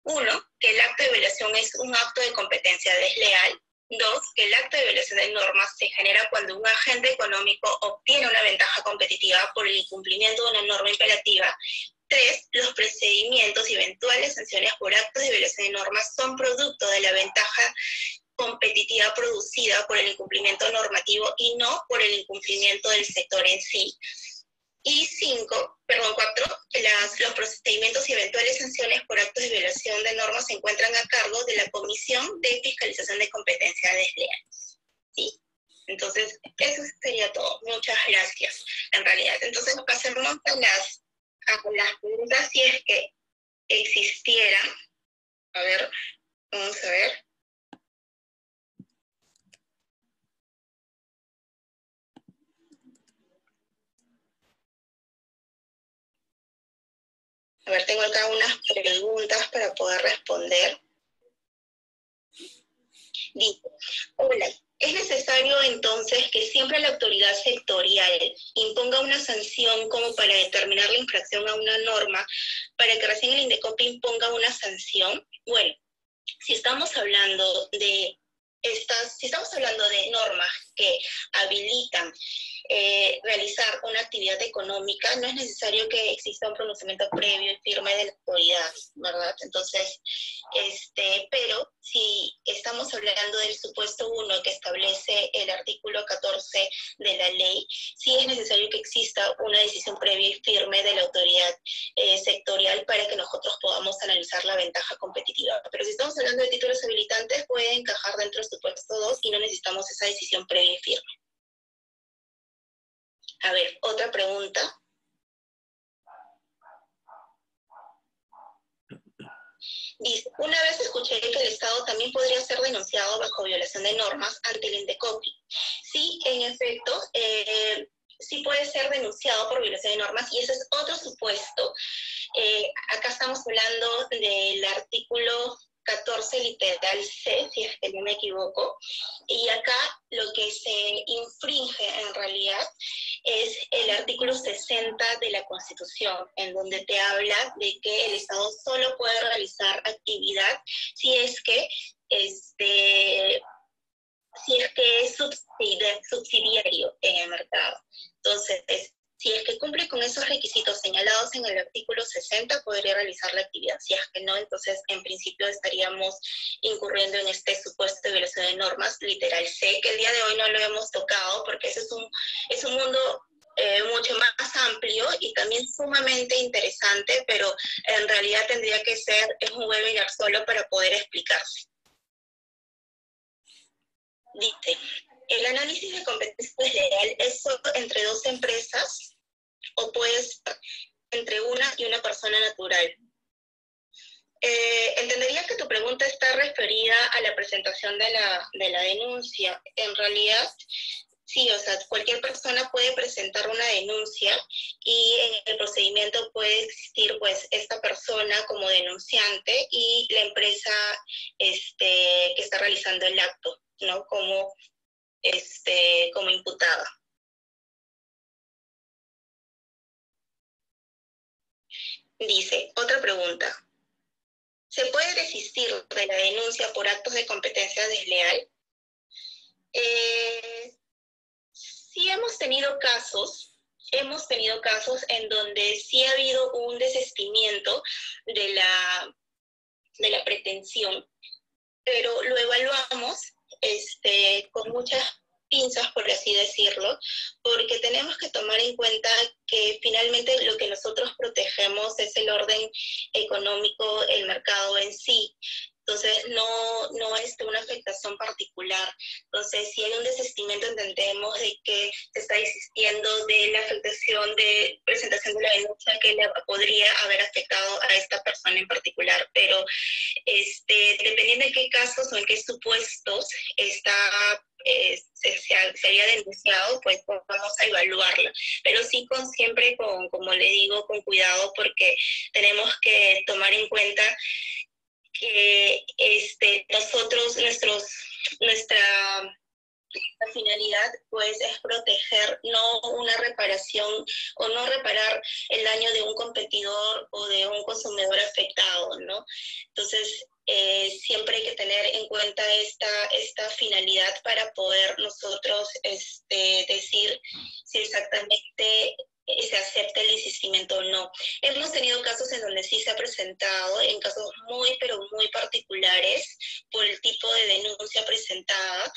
1, que el acto de violación es un acto de competencia desleal. 2, que el acto de violación de normas se genera cuando un agente económico obtiene una ventaja competitiva por el incumplimiento de una norma imperativa. 3, los procedimientos y eventuales sanciones por actos de violación de normas son producto de la ventaja competitiva producida por el incumplimiento normativo y no por el incumplimiento del sector en sí. Y 4, los procedimientos y eventuales sanciones por actos de violación de normas se encuentran a cargo de la Comisión de Fiscalización de Competencia Desleal. ¿Sí? Entonces, eso sería todo. Muchas gracias, en realidad. Entonces, pasemos a las preguntas si es que existieran. A ver, vamos a ver. A ver, tengo acá unas preguntas para poder responder. Dice: hola, ¿es necesario entonces que siempre la autoridad sectorial imponga una sanción como para determinar la infracción a una norma para que recién el INDECOPI imponga una sanción? Bueno, si estamos hablando de normas que habilitan realizar una actividad económica, no es necesario que exista un pronunciamiento previo y firme de la autoridad, ¿verdad? Entonces, pero si estamos hablando del supuesto 1 que establece el artículo 14 de la ley, sí es necesario que exista una decisión previa y firme de la autoridad sectorial para que nosotros podamos analizar la ventaja competitiva. Pero si estamos hablando de títulos habilitantes, puede encajar dentro del supuesto 2 y no necesitamos esa decisión previa y firme. A ver, otra pregunta. Dice: una vez escuché que el Estado también podría ser denunciado bajo violación de normas ante el INDECOPI. Sí, en efecto, sí puede ser denunciado por violación de normas y ese es otro supuesto. Acá estamos hablando del artículo 14 literal C, si es que no me equivoco, y acá lo que se infringe en realidad es el artículo 60 de la Constitución, en donde te habla de que el Estado solo puede realizar actividad si es que es subsidiario en el mercado. Entonces, si es que cumple con esos requisitos señalados en el artículo 60, podría realizar la actividad. Si es que no, entonces en principio estaríamos incurriendo en este supuesto de violación de normas, literal C, que el día de hoy no lo hemos tocado porque ese es un mundo mucho más amplio y también sumamente interesante, pero en realidad tendría que ser un webinar solo para poder explicarse. Dice: ¿el análisis de competencia desleal es solo entre dos empresas o puede ser entre una y una persona natural? Entendería que tu pregunta está referida a la presentación de la denuncia. En realidad, sí, o sea, cualquier persona puede presentar una denuncia y en el procedimiento puede existir pues esta persona como denunciante y la empresa que está realizando el acto, ¿no? Como imputada. Dice, otra pregunta. ¿Se puede desistir de la denuncia por actos de competencia desleal? Sí hemos tenido casos en donde sí ha habido un desistimiento de la pretensión, pero lo evaluamos con muchas pinzas, por así decirlo, porque tenemos que tomar en cuenta que finalmente lo que nosotros protegemos es el orden económico, el mercado en sí. Entonces, no es de una afectación particular. Entonces, si hay un desistimiento, entendemos de que se está desistiendo de la afectación de presentación de la denuncia que le podría haber afectado a esta persona en particular. Pero dependiendo de qué casos o en qué supuestos se había denunciado, pues vamos a evaluarla. Pero sí siempre como le digo, con cuidado, porque tenemos que tomar en cuenta que nosotros, nuestra finalidad pues es proteger, no una reparación o no reparar el daño de un competidor o de un consumidor afectado, ¿no? Entonces, siempre hay que tener en cuenta esta finalidad para poder nosotros decir si exactamente se acepta el desistimiento o no. Hemos tenido casos en donde sí se ha presentado, en casos muy, pero muy particulares, por el tipo de denuncia presentada,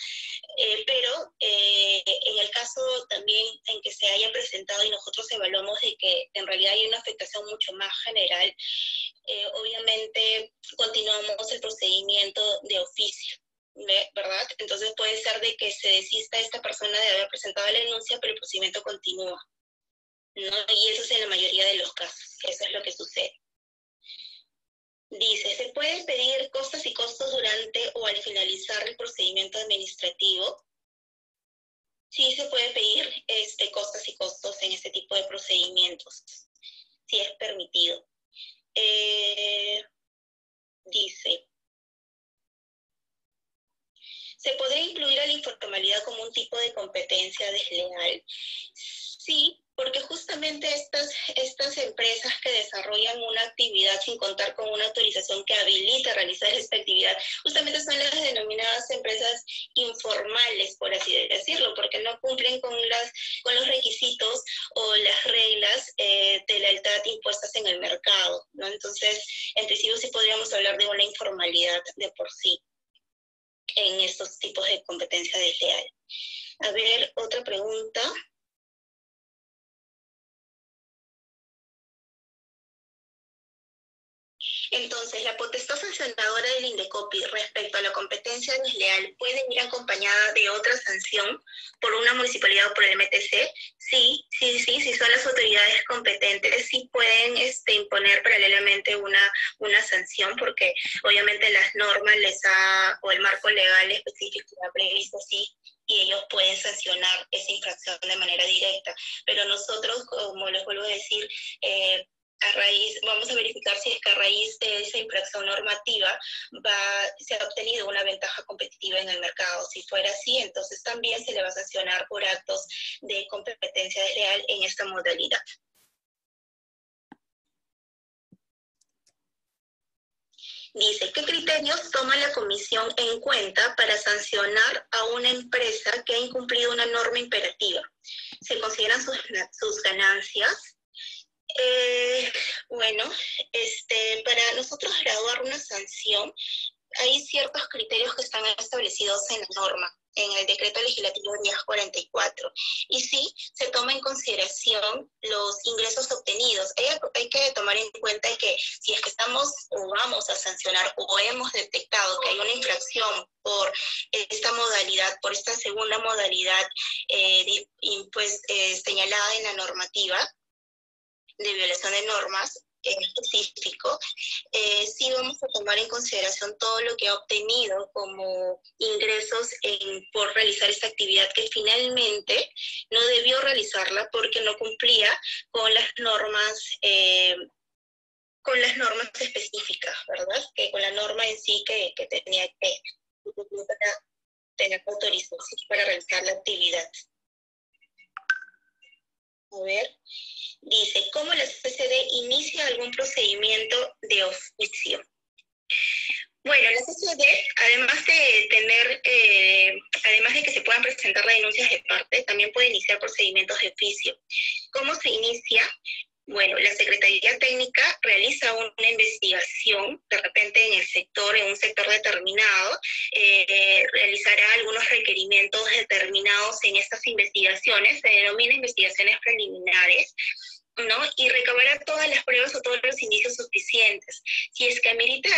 pero en el caso también en que se haya presentado y nosotros evaluamos de que en realidad hay una afectación mucho más general, obviamente continuamos el procedimiento de oficio, ¿verdad? Entonces puede ser de que se desista esta persona de haber presentado la denuncia, pero el procedimiento continúa, ¿no? Y eso es en la mayoría de los casos, eso es lo que sucede. Dice, ¿se pueden pedir costas y costos durante o al finalizar el procedimiento administrativo? Sí se puede pedir costas y costos en este tipo de procedimientos, si es permitido. Dice, ¿se podría incluir a la informalidad como un tipo de competencia desleal? Sí, porque justamente estas empresas que desarrollan una actividad sin contar con una autorización que habilita a realizar esta actividad, justamente son las denominadas empresas informales, por así decirlo, porque no cumplen con los requisitos o las reglas de lealtad impuestas en el mercado, ¿no? Entonces, en principio sí podríamos hablar de una informalidad de por sí en estos tipos de competencia desleal. A ver, otra pregunta. Entonces, la potestad sancionadora del INDECOPI respecto a la competencia desleal puede ir acompañada de otra sanción por una municipalidad o por el MTC. Sí, si son las autoridades competentes, sí pueden imponer paralelamente una sanción, porque obviamente las normas o el marco legal específico ha previsto sí, y ellos pueden sancionar esa infracción de manera directa. Pero nosotros, como les vuelvo a decir, vamos a verificar si es que a raíz de esa infracción normativa se ha obtenido una ventaja competitiva en el mercado. Si fuera así, entonces también se le va a sancionar por actos de competencia desleal en esta modalidad. Dice, ¿qué criterios toma la comisión en cuenta para sancionar a una empresa que ha incumplido una norma imperativa? ¿Se consideran sus ganancias? Bueno, para nosotros graduar una sanción, hay ciertos criterios que están establecidos en la norma, en el decreto legislativo 1044. Y sí, se toma en consideración los ingresos obtenidos. Hay que tomar en cuenta que si es que estamos o vamos a sancionar o hemos detectado que hay una infracción por esta modalidad, por esta segunda modalidad señalada en la normativa de violación de normas, específico, sí vamos a tomar en consideración todo lo que ha obtenido como ingresos por realizar esta actividad que finalmente no debió realizarla porque no cumplía con las normas específicas, ¿verdad? Que con la norma en sí que tenía que autorizarse para realizar la actividad. A ver, dice, ¿cómo la CCD inicia algún procedimiento de oficio? Bueno, la CCD, además de que se puedan presentar las denuncias de parte, también puede iniciar procedimientos de oficio. ¿Cómo se inicia? Bueno, la Secretaría Técnica realiza una investigación, de repente en un sector determinado, realizará algunos requerimientos determinados en estas investigaciones, se denomina investigaciones preliminares, ¿no? Y recabará todas las pruebas o todos los indicios suficientes. Si es que amerita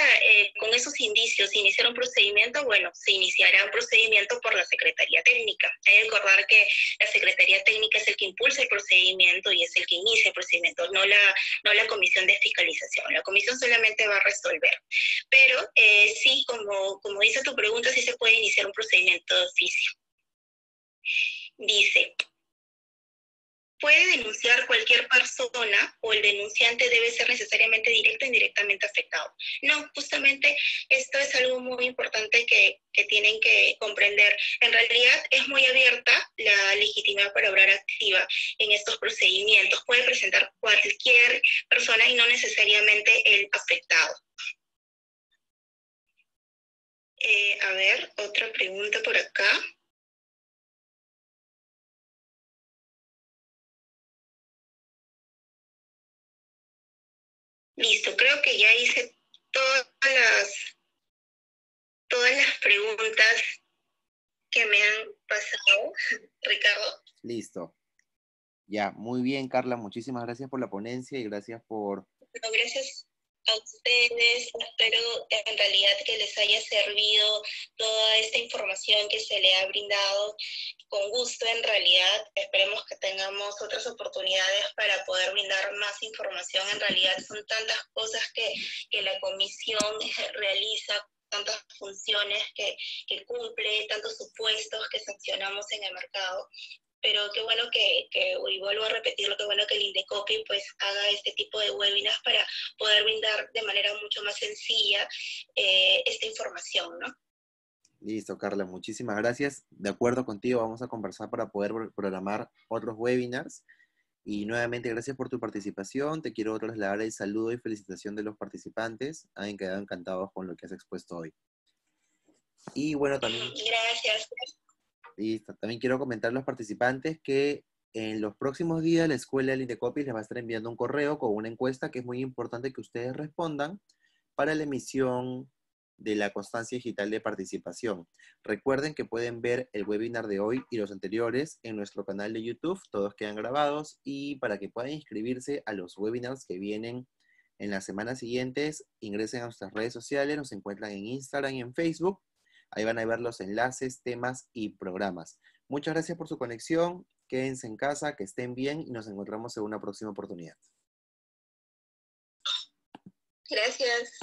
con esos indicios iniciar un procedimiento, bueno, se iniciará un procedimiento por la Secretaría Técnica. Hay que recordar que la Secretaría Técnica es el que impulsa el procedimiento y es el que inicia el procedimiento, no la Comisión de Fiscalización. La Comisión solamente va a resolver. Pero sí, como dice tu pregunta, sí se puede iniciar un procedimiento de oficio. Dice, ¿puede denunciar cualquier persona o el denunciante debe ser necesariamente directo o indirectamente afectado? No, justamente esto es algo muy importante que tienen que comprender. En realidad es muy abierta la legitimidad para obrar activa en estos procedimientos. Puede presentar cualquier persona y no necesariamente el afectado. A ver, otra pregunta por acá. Listo, creo que ya hice todas las preguntas que me han pasado, Ricardo. Listo. Ya, muy bien, Carla. Muchísimas gracias por la ponencia y gracias por... No, gracias a ustedes. Espero en realidad que les haya servido toda esta información que se le ha brindado. Con gusto, en realidad. Esperemos que tengamos otras oportunidades para poder brindar más información. En realidad son tantas cosas que la comisión realiza, tantas funciones que cumple, tantos supuestos que sancionamos en el mercado. Pero qué bueno y vuelvo a repetirlo, qué bueno que el Indecopi pues haga este tipo de webinars para poder brindar de manera mucho más sencilla esta información, ¿no? Listo, Carla, muchísimas gracias. De acuerdo contigo, vamos a conversar para poder programar otros webinars. Y nuevamente, gracias por tu participación. Te quiero trasladar el saludo y felicitación de los participantes. Han quedado encantados con lo que has expuesto hoy. Y bueno, también... Gracias. Listo. También quiero comentar a los participantes que en los próximos días la Escuela del Indecopi les va a estar enviando un correo con una encuesta que es muy importante que ustedes respondan para la emisión de la constancia digital de participación. Recuerden que pueden ver el webinar de hoy y los anteriores en nuestro canal de YouTube, todos quedan grabados, y para que puedan inscribirse a los webinars que vienen en las semanas siguientes, ingresen a nuestras redes sociales, nos encuentran en Instagram y en Facebook. Ahí van a ver los enlaces, temas y programas. Muchas gracias por su conexión. Quédense en casa, que estén bien y nos encontramos en una próxima oportunidad. Gracias.